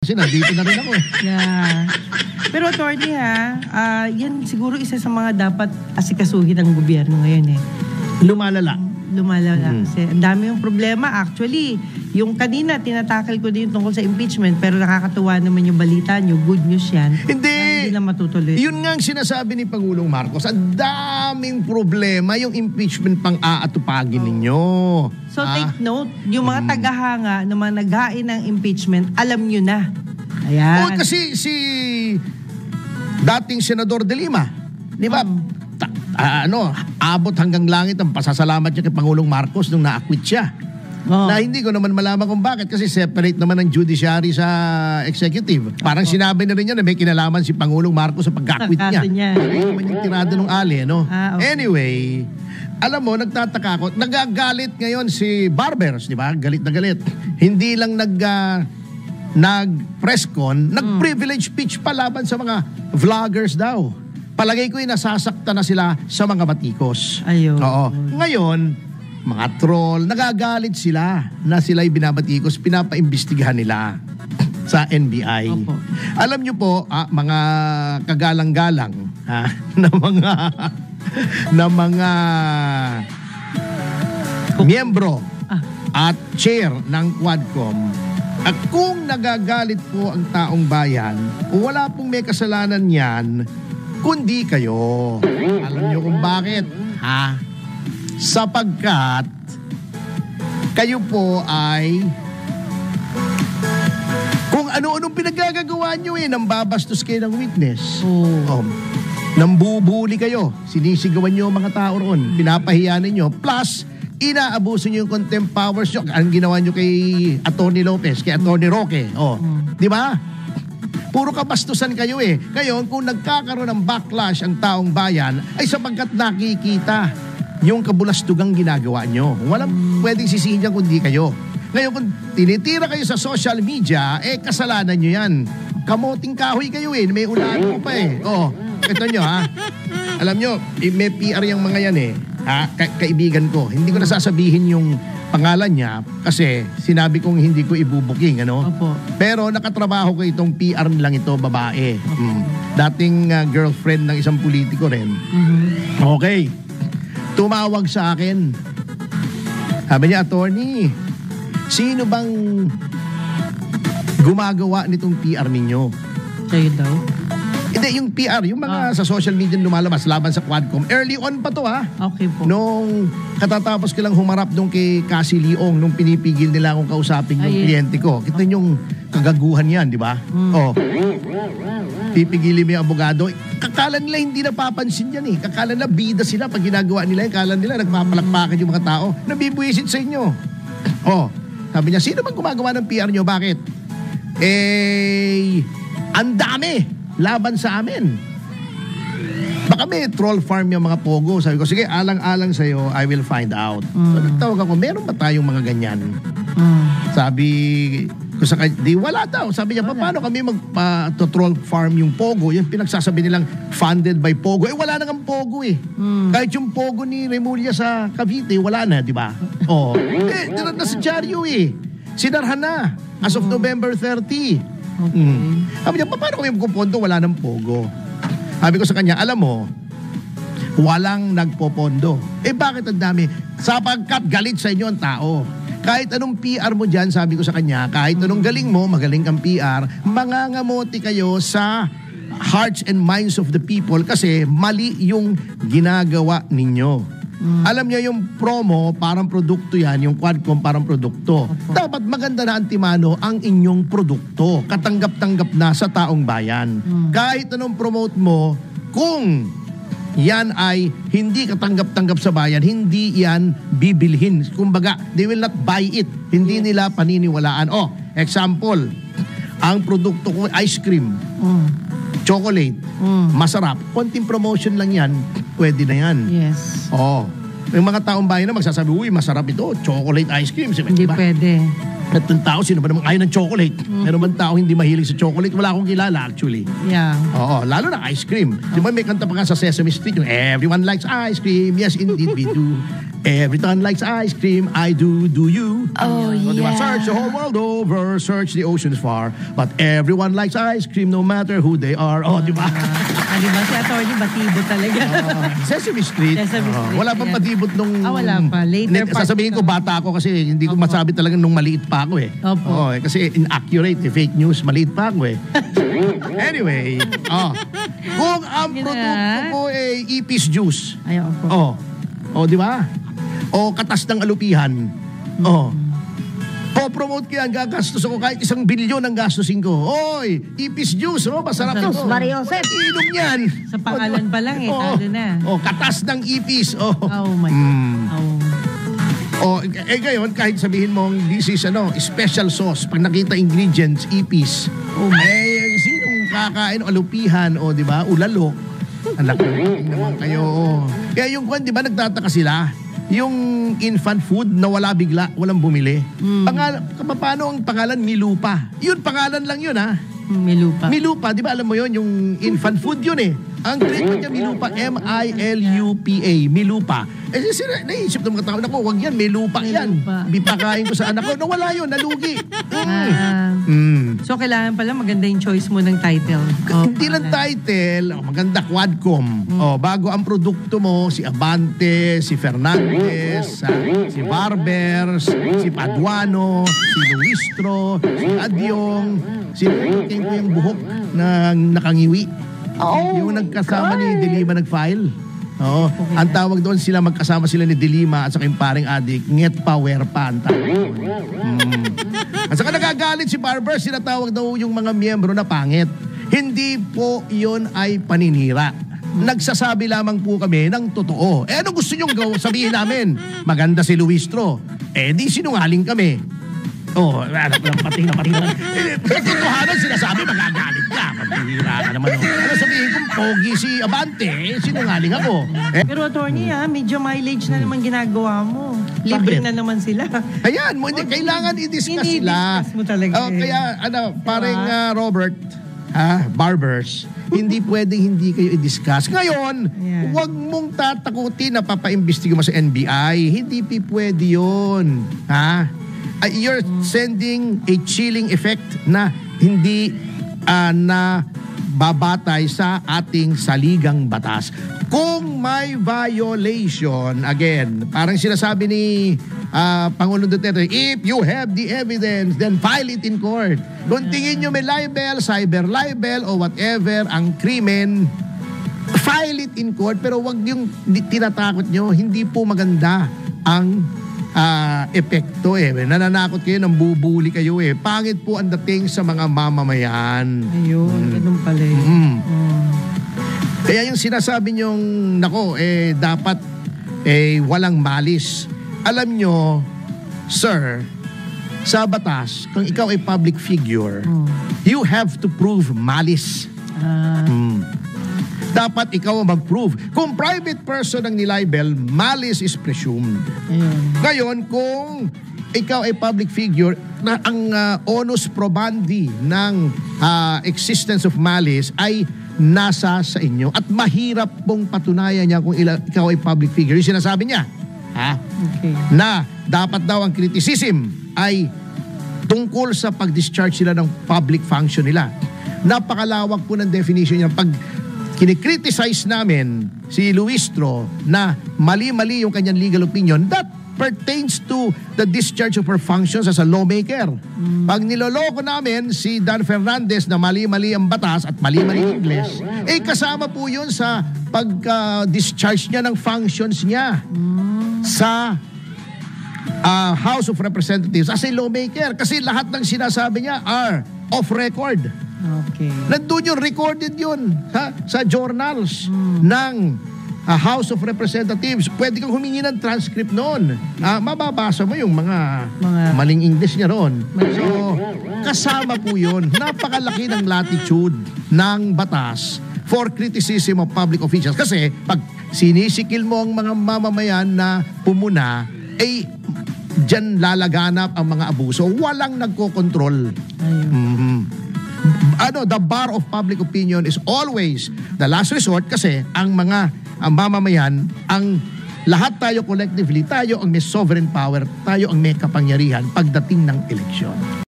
Kasi nandito na rin ako eh. Yeah. Pero attorney yan siguro isa sa mga dapat asikasuhin ng gobyerno ngayon eh. Lumalala. Kasi ang dami yung problema. Actually, yung kanina, tinatakal ko din yung tungkol sa impeachment, pero nakakatuwa naman yung balita nyo. Good news yan. Hindi na matutuloy. Yun nga ang sinasabi ni Pangulong Marcos. Ang daming problema yung impeachment pang aatupagin ninyo. So take note, yung mga tagahanga na mga naghain ng impeachment, alam nyo na. Ayan. Kasi si dating Senador De Lima, di ba? Abot hanggang langit ang pasasalamat niya kay Pangulong Marcos nung na-acquit siya. Na hindi ko naman malaman kung bakit kasi separate naman ang judiciary sa executive. Parang sinabi na rin niya na may kinalaman si Pangulong Marcos sa pag-acquit niya. Ano naman yung tirada ng ali, no? Okay. Anyway, alam mo, nagtataka ako. Nagagalit ngayon si Barbers, di ba? Galit na galit. Hindi lang nag-press con, nag-privilege speech pa laban sa mga vloggers daw. Palagay ko nasasaktan na sila sa mga batikos. Ayun. Oo. Ngayon, mga troll, nagagalit sila na sila'y binabatikos, pinapaimbestigahan nila sa NBI. Opo. Alam nyo po, mga kagalang-galang na mga miyembro at chair ng Quadcom, at kung nagagalit po ang taong bayan, wala pong may kasalanan yan, kundi kayo. Alam nyo kung bakit? Sapagkat kayo po ay kung ano-anong pinagagagawa nyo nambabastos kayo ng witness. Nambubuli kayo. Sinisigawan nyo ang mga tao roon. Pinapahiya ninyo. Plus, inaabuso nyo yung contempt powers nyo. Ang ginawa nyo kay Atty. Lopez, kay Atty. Roque. Di ba? Puro kabastusan kayo eh. Ngayon, kung nagkakaroon ng backlash ang taong bayan, ay sapagkat nakikita yung kabulastugang ginagawa nyo. Walang pwedeng sisihin dyan kundi kayo. Ngayon, kung tinitira kayo sa social media, kasalanan nyo yan. Kamoting kahoy kayo may unahan mo pa ito nyo Alam nyo, may PR yung mga yan kaibigan ko. Hindi ko nasasabihin yung pangalan niya kasi sinabi kong hindi ko ibubuking, Opo. Pero nakatrabaho ko itong PR nilang ito, babae. Dating girlfriend ng isang politiko rin. Okay. Tumawag sa akin. Sabi niya, attorney, sino bang gumagawa nitong PR ninyo? Kayo daw? Hindi, yung PR, yung mga sa social media lumalabas laban sa Quadcom. Early on pa to Okay po. Nung katatapos ko lang humarap nung kay Cassie Leong, nung pinipigil nila akong kausapin yung kliyente ko. Kita yung kagaguhan yan, di ba? Pipigilin mo yung abogado. Kakala nila hindi napapansin yan Kakala nila bida sila pag ginagawa nila. Kakala nila nagpapalakpakan yung mga tao. Nabibuisit sa inyo. Sabi niya, sino bang gumagawa ng PR nyo? Bakit? Ang dami laban sa amin. Baka may troll farm yung mga pogo. Sabi ko, sige, alang-alang sa'yo, I will find out. So, nagtawag ako, meron ba tayong mga ganyan? Sabi ko sa kanya, di wala daw. Sabi niya, paano kami mag-troll farm yung pogo? Yung pinagsasabi nilang funded by pogo. Wala na ng pogo Kahit yung pogo ni Remulla sa Cavite, wala na, di ba? Dinat na sa dyaryo Sinarhan na as of November 30. Sabi niya, paano kami magpupondo? Wala ng pogo. Sabi ko sa kanya, alam mo, walang nagpopondo. Bakit ang dami? Sapagkat galit sa inyo ang tao. Kahit anong PR mo dyan, sabi ko sa kanya, kahit anong galing mo, magaling kang PR, mangangamote kayo sa hearts and minds of the people kasi mali yung ginagawa ninyo. Alam niyo yung promo, parang produkto yan, yung Quadcom parang produkto. Dapat maganda na antimano ang inyong produkto. Katanggap-tanggap na sa taong bayan. Kahit anong promote mo, kung yan ay hindi katanggap-tanggap sa bayan, hindi yan bibilhin. Kumbaga, they will not buy it. Hindi nila paniniwalaan. Example, ang produkto ko, ice cream, chocolate, masarap. Konting promotion lang yan, pwede na yan. Yes. Yung mga taong bayan na magsasabi, uy, masarap ito, chocolate ice cream. Hindi pwede. At ng tao, sino ba naman ayaw ng chocolate? Meron bang tao hindi mahilig sa chocolate? Wala akong kilala actually. Yeah. Oo, lalo na ice cream. Di ba may kanta pa nga sa Sesame Street yung everyone likes ice cream. Yes, indeed we do. Everyone likes ice cream. I do you? Oh, So, di ba, yeah. search the whole world over, search the oceans far. But everyone likes ice cream no matter who they are. Oh, di ba? Di ba si Atty. Batibo talaga? Sesame Street. Sesame Street, Wala pang yan. patibot nung... Wala pa. Later part Sasabihin ko ito. bata ako kasi hindi ko masabi talagang nung maliit pa ako eh. Opo. Oo, kasi inaccurate, fake news, maliit pa ako eh. Anyway, kung ang Sige na. produkto ko ay ipis juice, Ayaw po. di ba? O katas ng alupihan, po-promote ko yan, gagastos ako kahit 1 bilyon ang gastusin ko. Oy, ipis juice, masarap Masarap. ito. Mario Joseph. Inom yan. Sa pangalan pa lang talo na. Katas ng ipis. Oh my God. Ngayon, kahit sabihin mo, this is special sauce. Pag nakita ingredients, ipis. Sinong kakain? Alupihan, di ba? Ulalo. Anak naman kayo. Kaya yung kwan, di ba, nagtataka sila? Yung infant food na wala bigla, walang bumili. Paano ang pangalan? Milupa. Yun, pangalan lang yun, ha? Milupa. Milupa, di ba alam mo yun? Yung infant food yun eh. Ang treatment niya Milupa, M-I-L-U-P-A, Milupa. Naisip ng mga tao, naku, wag yan, Milupa yan. Milupa. Bipakain ko sa anak ko. Nawala yun, nalugi. So, kailangan pala maganda yung choice mo ng title. Hindi lang title, maganda Quadcom. Bago ang produkto mo, si Abante, si Fernandez, si Barbers, si Paduano, si Luistro, si Adyong, si ko yung buhok na nakangiwi. Yung nagkasama ni Dilima nag-file. Ang tawag doon magkasama sila ni Dilima at saka yung paring adik, nget power pa ang tawag doon. At saka nagagalit si Barber, sinatawag daw yung mga miyembro na pangit. Hindi po yun ay paninira. Nagsasabi lamang po kami ng totoo. Ano gusto nyo sabihin namin? Maganda si Luistro. Di sinungaling kami. Pati na. Sa totohanan sinasabi, magagalit ka. Pagpihira ka naman. Ano sabihin kong pogi si Abante, sinungaling ako. Pero attorney, medyo mileage na naman ginagawa mo. Libre Bakit? na naman sila. Ayan, hindi kailangan i-discuss sila. I-discuss mo talaga Kaya, paring Robert, Barbers, hindi pwedeng hindi kayo i-discuss. Ngayon, Yeah. huwag mong tatakutin na papaimbestiga mo sa NBI. Hindi pwede yun. You're sending a chilling effect na hindi na babatay sa ating saligang batas. Kung may violation, again, parang sinasabi ni Pangulong Duterte, if you have the evidence, then file it in court. Kung tingin nyo may libel, cyber libel, o whatever, ang krimen, file it in court, pero wag yung tinatakot nyo, hindi po maganda ang epekto nananakot kayo, nang bubuli kayo pangit po ang dating sa mga mamamayan. Ayun, ganun pala Kaya yung sinasabi nyong dapat walang malis. Alam nyo, sir, sa batas, kung ikaw ay public figure, you have to prove malis. Dapat ikaw ang mag-prove. Kung private person ang nilibel, malice is presumed. Ayun. Ngayon, kung ikaw ay public figure, na ang onus probandi ng existence of malice ay nasa sa inyo at mahirap pong patunayan niya kung ikaw ay public figure. Yung sinasabi niya, Okay. na dapat daw ang criticism ay tungkol sa pag-discharge sila ng public function nila. Napakalawak po ng definition niya. Pag kinikriticize namin si Luistro na mali-mali yung kanyang legal opinion, that pertains to the discharge of her functions as a lawmaker. Pag niloloko namin si Dan Fernandez na mali-mali ang batas at mali-mali ang English, kasama po yun sa pag-discharge niya ng functions niya sa House of Representatives as a lawmaker. Kasi lahat ng sinasabi niya are off record. Okay. Nandun yun, recorded yun sa journals ng House of Representatives. Pwede kang humingi ng transcript noon. Mababasa mo yung mga maling English niya ron. So, kasama po yun. Napakalaki ng latitude ng batas for criticism of public officials. Kasi pag sinisikil mo ang mga mamamayan na pumuna, Diyan lalaganap ang mga abuso. Walang nagkokontrol. The bar of public opinion is always the last resort kasi ang mamamayan, ang lahat tayo collectively, tayo ang may sovereign power, tayo ang may kapangyarihan pagdating ng eleksyon.